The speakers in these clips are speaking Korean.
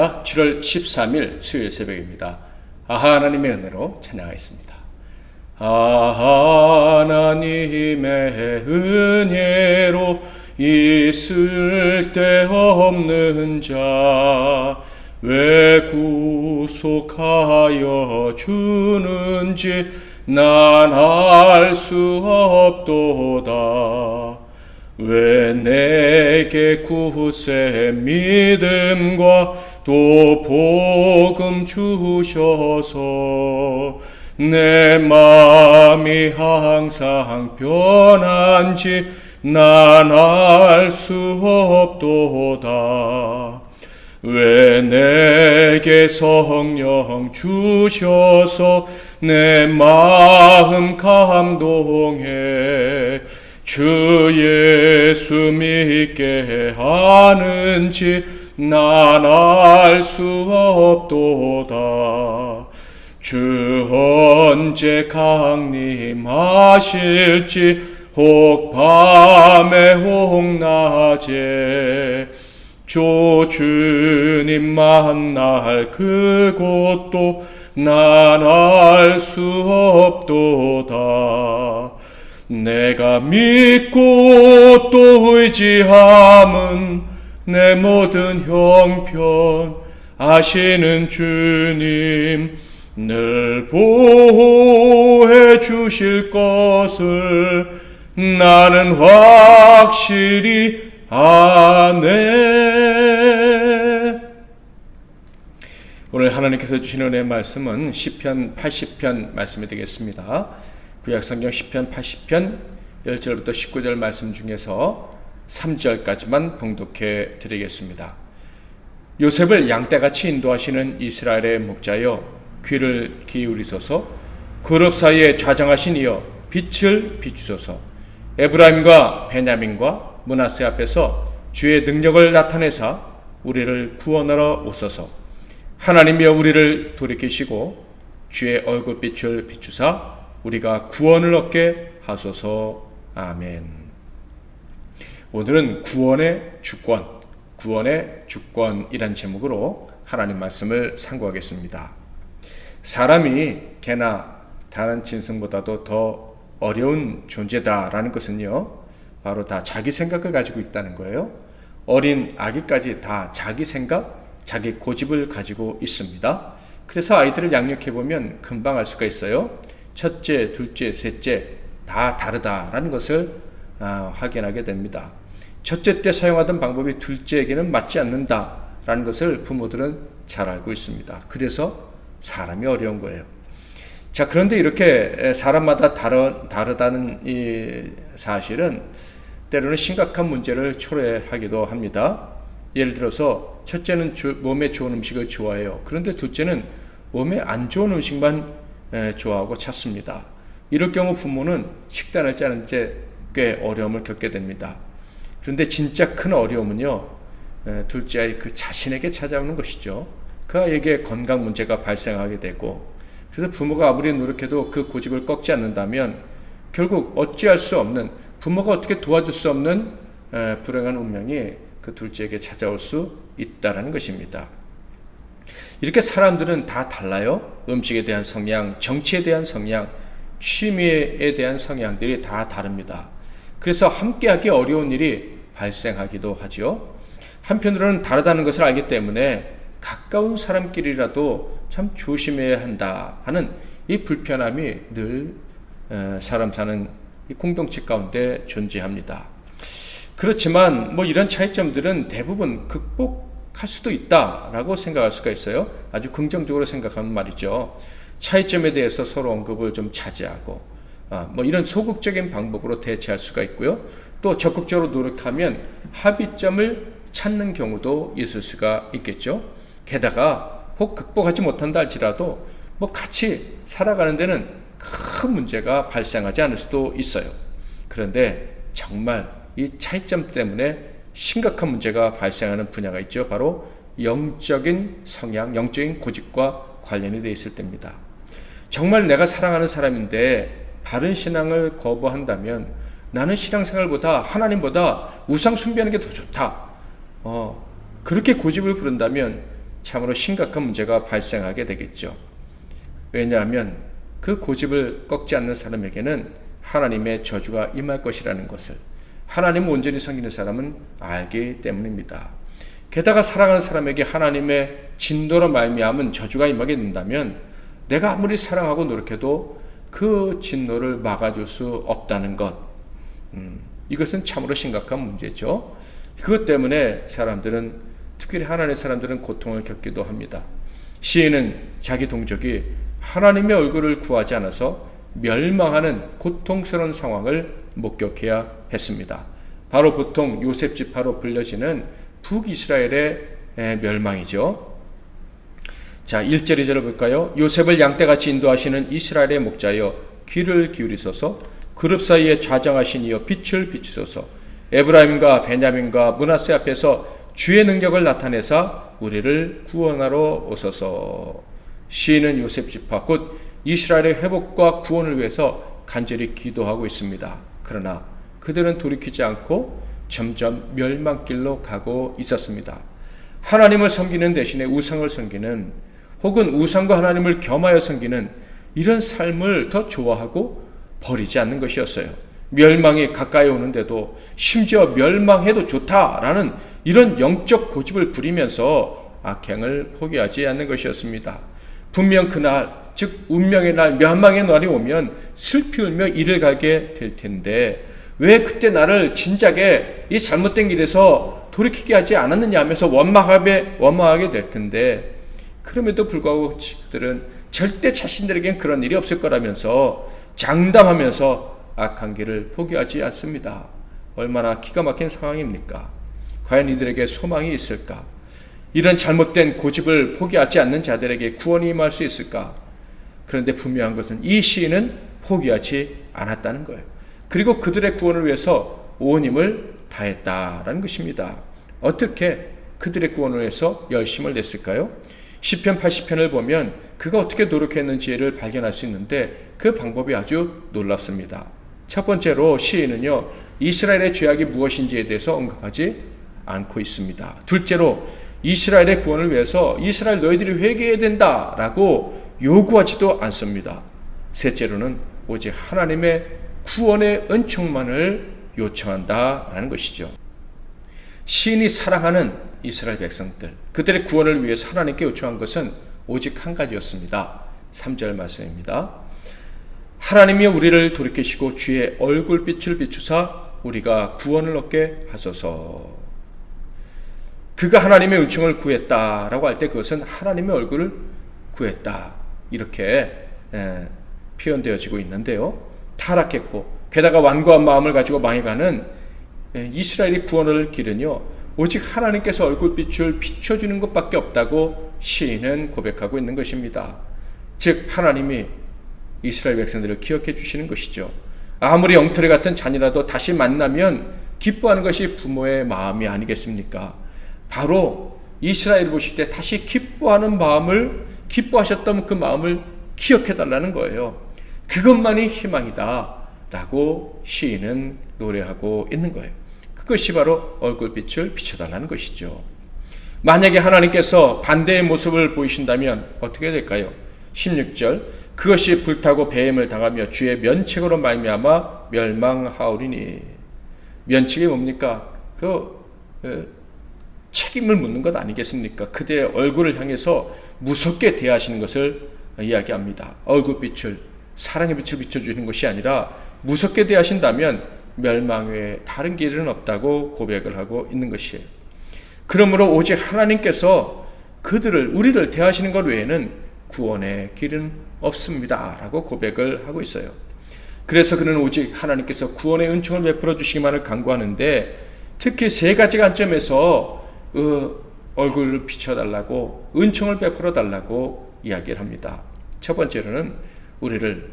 할렐루야. 7월 13일 수요일 새벽입니다. 하나님의 은혜로 찬양하겠습니다. 하나님의 은혜로 있을 데 없는 자 왜 구속하여 주는지 난 알 수 없도다. 왜 내게 굳세 믿음과 또 복음 주셔서 내 마음이 항상 변한지 난 알 수 없도다. 왜 내게 성령 주셔서 내 마음 감동해 주 예수 믿게 하는지 난 알 수 없도다. 주 언제 강림하실지 혹 밤에 혹 낮에 주 주님 만날 그곳도 난 알 수 없도다. 내가 믿고 또 의지함은 내 모든 형편 아시는 주님 늘 보호해 주실 것을 나는 확실히 아네. 오늘 하나님께서 주시는 은혜의 말씀은 시편 80편 말씀이 되겠습니다. 구약성경 시편 80편 1절부터 19절 말씀 중에서 3절까지만 봉독해 드리겠습니다. 요셉을 양떼같이 인도하시는 이스라엘의 목자여 귀를 기울이소서. 그룹 사이에 좌정하신 이여 빛을 비추소서. 에브라임과 베냐민과 므낫세 앞에서 주의 능력을 나타내사 우리를 구원하러 오소서. 하나님이여 우리를 돌이키시고 주의 얼굴빛을 비추사 우리가 구원을 얻게 하소서. 아멘. 오늘은 구원의 주권이란 제목으로 하나님 말씀을 상고하겠습니다. 사람이 개나 다른 짐승보다도 더 어려운 존재다라는 것은요, 바로 다 자기 생각을 가지고 있다는 거예요. 어린 아기까지 다 자기 생각, 자기 고집을 가지고 있습니다. 그래서 아이들을 양육해보면 금방 알 수가 있어요. 첫째, 둘째, 셋째 다 다르다라는 것을 확인하게 됩니다. 첫째 때 사용하던 방법이 둘째에게는 맞지 않는다라는 것을 부모들은 잘 알고 있습니다. 그래서 사람이 어려운 거예요. 자, 그런데 이렇게 사람마다 다르다는 이 사실은 때로는 심각한 문제를 초래하기도 합니다. 예를 들어서 첫째는 몸에 좋은 음식을 좋아해요. 그런데 둘째는 몸에 안 좋은 음식만 좋아하고 찾습니다. 이럴 경우 부모는 식단을 짜는 데 꽤 어려움을 겪게 됩니다. 그런데 진짜 큰 어려움은요, 둘째 아이 그 자신에게 찾아오는 것이죠. 그 아이에게 건강 문제가 발생하게 되고, 그래서 부모가 아무리 노력해도 그 고집을 꺾지 않는다면 결국 어찌할 수 없는, 부모가 어떻게 도와줄 수 없는 불행한 운명이 그 둘째에게 찾아올 수 있다는 것입니다. 이렇게 사람들은 다 달라요. 음식에 대한 성향, 정치에 대한 성향, 취미에 대한 성향들이 다 다릅니다. 그래서 함께하기 어려운 일이 발생하기도 하죠. 한편으로는 다르다는 것을 알기 때문에 가까운 사람끼리라도 참 조심해야 한다 하는 이 불편함이 늘 사람 사는 이 공동체 가운데 존재합니다. 그렇지만 이런 차이점들은 대부분 극복할 수도 있다라고 생각할 수가 있어요. 아주 긍정적으로 생각하면 말이죠. 차이점에 대해서 서로 언급을 좀 자제하고 이런 소극적인 방법으로 대처할 수가 있고요. 또 적극적으로 노력하면 합의점을 찾는 경우도 있을 수가 있겠죠. 게다가 혹 극복하지 못한다 할지라도 같이 살아가는 데는 큰 문제가 발생하지 않을 수도 있어요. 그런데 정말 이 차이점 때문에 심각한 문제가 발생하는 분야가 있죠. 바로 영적인 성향, 영적인 고집과 관련이 되어 있을 때입니다. 정말 내가 사랑하는 사람인데 바른 신앙을 거부한다면 나는 신앙생활보다 하나님보다 우상 숭배하는 게 더 좋다. 그렇게 고집을 부른다면 참으로 심각한 문제가 발생하게 되겠죠. 왜냐하면 그 고집을 꺾지 않는 사람에게는 하나님의 저주가 임할 것이라는 것을 하나님을 온전히 섬기는 사람은 알기 때문입니다. 게다가 사랑하는 사람에게 하나님의 진노로 말미암은 저주가 임하게 된다면 내가 아무리 사랑하고 노력해도 그 진노를 막아줄 수 없다는 것, 이것은 참으로 심각한 문제죠. 그것 때문에 사람들은, 특별히 하나님의 사람들은 고통을 겪기도 합니다. 시인은 자기 동족이 하나님의 얼굴을 구하지 않아서 멸망하는 고통스러운 상황을 목격해야 했습니다. 바로 보통 요셉 지파로 불려지는 북이스라엘의 멸망이죠. 자, 1절 2절을 볼까요? 요셉을 양떼같이 인도하시는 이스라엘의 목자여 귀를 기울이소서. 그룹 사이에 좌정하신 이여 빛을 비추소서. 에브라임과 베냐민과 므낫세 앞에서 주의 능력을 나타내사 우리를 구원하러 오소서. 시인은 요셉 지파 곧 이스라엘의 회복과 구원을 위해서 간절히 기도하고 있습니다. 그러나 그들은 돌이키지 않고 점점 멸망길로 가고 있었습니다. 하나님을 섬기는 대신에 우상을 섬기는, 혹은 우상과 하나님을 겸하여 섬기는 이런 삶을 더 좋아하고 버리지 않는 것이었어요. 멸망이 가까이 오는데도 심지어 멸망해도 좋다라는 이런 영적 고집을 부리면서 악행을 포기하지 않는 것이었습니다. 분명 그날, 즉 운명의 날, 멸망의 날이 오면 슬피 울며 이를 갈게 될 텐데 왜 그때 나를 진작에 이 잘못된 길에서 돌이키게 하지 않았느냐 하면서 원망하게 될 텐데, 그럼에도 불구하고 그들은 절대 자신들에겐 그런 일이 없을 거라면서 장담하면서 악한 길을 포기하지 않습니다. 얼마나 기가 막힌 상황입니까? 과연 이들에게 소망이 있을까? 이런 잘못된 고집을 포기하지 않는 자들에게 구원이 임할 수 있을까? 그런데 분명한 것은 이 시인은 포기하지 않았다는 거예요. 그리고 그들의 구원을 위해서 온 힘을 다했다라는 것입니다. 어떻게 그들의 구원을 위해서 열심을 냈을까요? 시편 80편을 보면 그가 어떻게 노력했는지를 발견할 수 있는데 그 방법이 아주 놀랍습니다. 첫 번째로 시인은요, 이스라엘의 죄악이 무엇인지에 대해서 언급하지 않고 있습니다. 둘째로 이스라엘의 구원을 위해서 이스라엘 너희들이 회개해야 된다라고 요구하지도 않습니다. 셋째로는 오직 하나님의 구원의 은총만을 요청한다라는 것이죠. 시인이 사랑하는 이스라엘 백성들, 그들의 구원을 위해서 하나님께 요청한 것은 오직 한 가지였습니다. 3절 말씀입니다. 하나님이 우리를 돌이키시고 주의 얼굴빛을 비추사 우리가 구원을 얻게 하소서. 그가 하나님의 은총을 구했다라고 할 때 그것은 하나님의 얼굴을 구했다, 이렇게 표현되어지고 있는데요. 타락했고 게다가 완고한 마음을 가지고 망해가는 이스라엘의 구원을 길은요, 오직 하나님께서 얼굴빛을 비춰주는 것밖에 없다고 시인은 고백하고 있는 것입니다. 즉 하나님이 이스라엘 백성들을 기억해 주시는 것이죠. 아무리 엉터리 같은 자녀라도 다시 만나면 기뻐하는 것이 부모의 마음이 아니겠습니까? 바로 이스라엘을 보실 때 다시 기뻐하는 마음을, 기뻐하셨던 그 마음을 기억해 달라는 거예요. 그것만이 희망이다 라고 시인은 노래하고 있는 거예요. 그것이 바로 얼굴빛을 비춰달라는 것이죠. 만약에 하나님께서 반대의 모습을 보이신다면 어떻게 될까요? 16절, 그것이 불타고 배임을 당하며 주의 면책으로 말미암아 멸망하오리니. 면책이 뭡니까? 책임을 묻는 것 아니겠습니까? 그대의 얼굴을 향해서 무섭게 대하시는 것을 이야기합니다. 얼굴빛을, 사랑의 빛을 비춰주는 것이 아니라 무섭게 대하신다면 멸망 외에 다른 길은 없다고 고백을 하고 있는 것이에요. 그러므로 오직 하나님께서 우리를 대하시는 것 외에는 구원의 길은 없습니다 라고 고백을 하고 있어요. 그래서 그는 오직 하나님께서 구원의 은총을 베풀어 주시기만을 간구하는데, 특히 세 가지 관점에서 얼굴을 비춰달라고, 은총을 베풀어 달라고 이야기를 합니다. 첫 번째로는 우리를,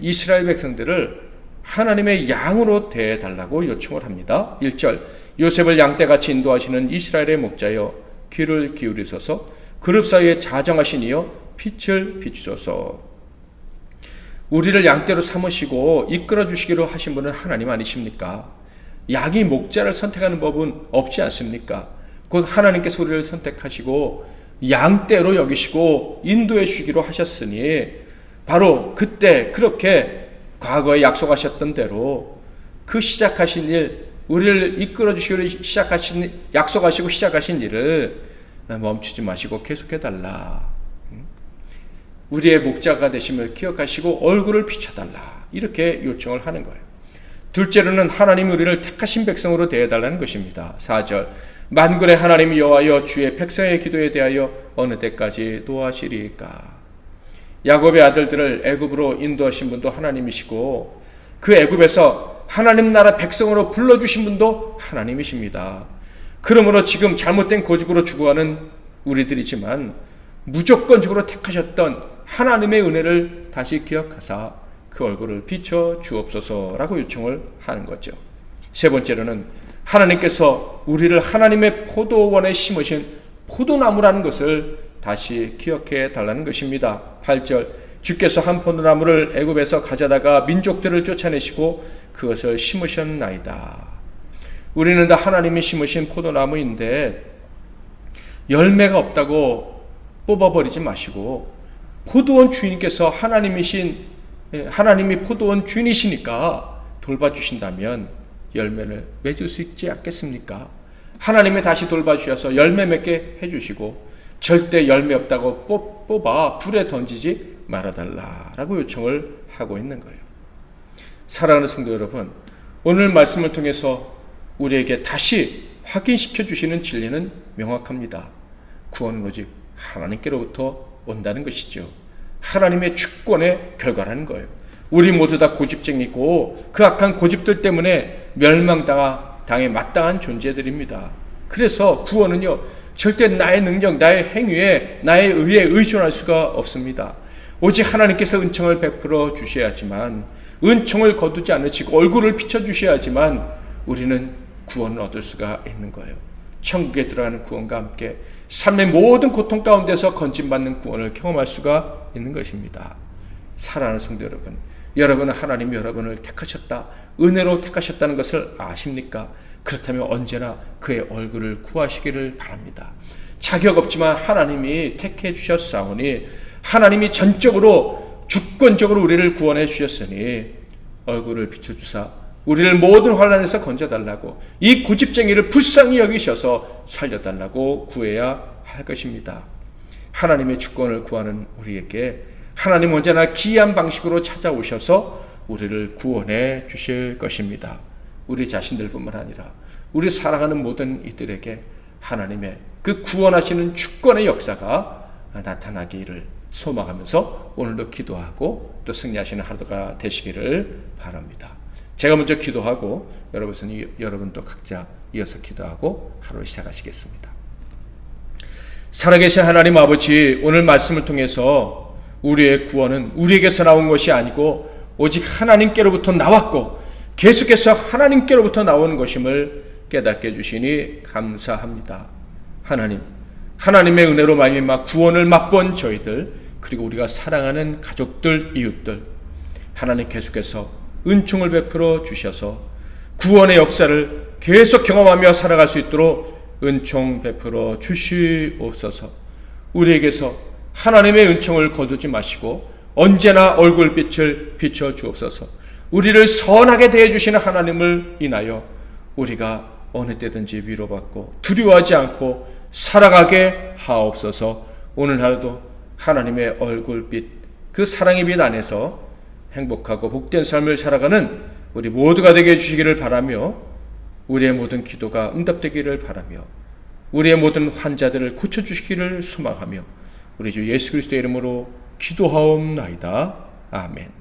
이스라엘 백성들을 하나님의 양으로 대해달라고 요청을 합니다. 1절, 요셉을 양떼같이 인도하시는 이스라엘의 목자여 귀를 기울이소서. 그룹 사이에 자정하신 이여 빛을 비추소서. 우리를 양떼로 삼으시고 이끌어 주시기로 하신 분은 하나님 아니십니까? 양이 목자를 선택하는 법은 없지 않습니까? 곧 하나님께서 우리를 선택하시고 양떼로 여기시고 인도해 주기로 하셨으니 바로 그때 그렇게 과거에 약속하셨던 대로 그 시작하신 일, 우리를 이끌어 주시기로 약속하시고 시작하신 일을 멈추지 마시고 계속해 달라. 우리의 목자가 되심을 기억하시고 얼굴을 비춰달라. 이렇게 요청을 하는 거예요. 둘째로는 하나님이 우리를 택하신 백성으로 대해달라는 것입니다. 4절 만군의 하나님 여호와여 주의 백성의 기도에 대하여 어느 때까지 노하시리까. 야곱의 아들들을 애굽으로 인도하신 분도 하나님이시고 그 애굽에서 하나님 나라 백성으로 불러주신 분도 하나님이십니다. 그러므로 지금 잘못된 고집으로 죽어가는 우리들이지만 무조건적으로 택하셨던 하나님의 은혜를 다시 기억하사 그 얼굴을 비춰 주옵소서라고 요청을 하는 거죠. 세 번째로는 하나님께서 우리를 하나님의 포도원에 심으신 포도나무라는 것을 다시 기억해 달라는 것입니다. 8절 주께서 한 포도나무를 애굽에서 가져다가 민족들을 쫓아내시고 그것을 심으셨나이다. 우리는 다 하나님이 심으신 포도나무인데 열매가 없다고 뽑아버리지 마시고 포도원 주인께서 하나님이 포도원 주인이시니까 돌봐주신다면 열매를 맺을 수 있지 않겠습니까? 하나님이 다시 돌봐주셔서 열매 맺게 해주시고 절대 열매 없다고 뽑아 불에 던지지 말아달라라고 요청을 하고 있는 거예요. 사랑하는 성도 여러분, 오늘 말씀을 통해서 우리에게 다시 확인시켜 주시는 진리는 명확합니다. 구원은 오직 하나님께로부터 온다는 것이죠. 하나님의 주권의 결과라는 거예요. 우리 모두 다 고집쟁이고 그 악한 고집들 때문에 멸망당해 마땅한 존재들입니다. 그래서 구원은요 절대 나의 능력, 나의 행위에, 나의 의에 의존할 수가 없습니다. 오직 하나님께서 은총을 베풀어 주셔야지만, 은총을 거두지 않으시고 얼굴을 비춰주셔야지만 우리는 구원을 얻을 수가 있는 거예요. 천국에 들어가는 구원과 함께 삶의 모든 고통 가운데서 건진받는 구원을 경험할 수가 있는 것입니다. 사랑하는 성도 여러분, 여러분은 하나님이 여러분을 택하셨다, 은혜로 택하셨다는 것을 아십니까? 그렇다면 언제나 그의 얼굴을 구하시기를 바랍니다. 자격 없지만 하나님이 택해 주셨사오니, 하나님이 전적으로 주권적으로 우리를 구원해 주셨으니 얼굴을 비춰주사 우리를 모든 환난에서 건져달라고, 이 고집쟁이를 불쌍히 여기셔서 살려달라고 구해야 할 것입니다. 하나님의 주권을 구하는 우리에게 하나님 언제나 기이한 방식으로 찾아오셔서 우리를 구원해 주실 것입니다. 우리 자신들뿐만 아니라 우리 사랑하는 모든 이들에게 하나님의 그 구원하시는 주권의 역사가 나타나기를 소망하면서 오늘도 기도하고 또 승리하시는 하루가 되시기를 바랍니다. 제가 먼저 기도하고 여러분도 각자 이어서 기도하고 하루를 시작하시겠습니다. 살아계신 하나님 아버지, 오늘 말씀을 통해서 우리의 구원은 우리에게서 나온 것이 아니고 오직 하나님께로부터 나왔고 계속해서 하나님께로부터 나오는 것임을 깨닫게 해주시니 감사합니다. 하나님의 은혜로 말미암아 구원을 맛본 저희들, 그리고 우리가 사랑하는 가족들, 이웃들, 하나님 계속해서 은총을 베풀어 주셔서 구원의 역사를 계속 경험하며 살아갈 수 있도록 은총 베풀어 주시옵소서. 우리에게서 하나님의 은총을 거두지 마시고 언제나 얼굴빛을 비춰 주옵소서. 우리를 선하게 대해주시는 하나님을 인하여 우리가 어느 때든지 위로받고 두려워하지 않고 살아가게 하옵소서. 오늘 하루도 하나님의 얼굴빛, 그 사랑의 빛 안에서 행복하고 복된 삶을 살아가는 우리 모두가 되게 해주시기를 바라며, 우리의 모든 기도가 응답되기를 바라며, 우리의 모든 환자들을 고쳐주시기를 소망하며 우리 주 예수 그리스도의 이름으로 기도하옵나이다. 아멘.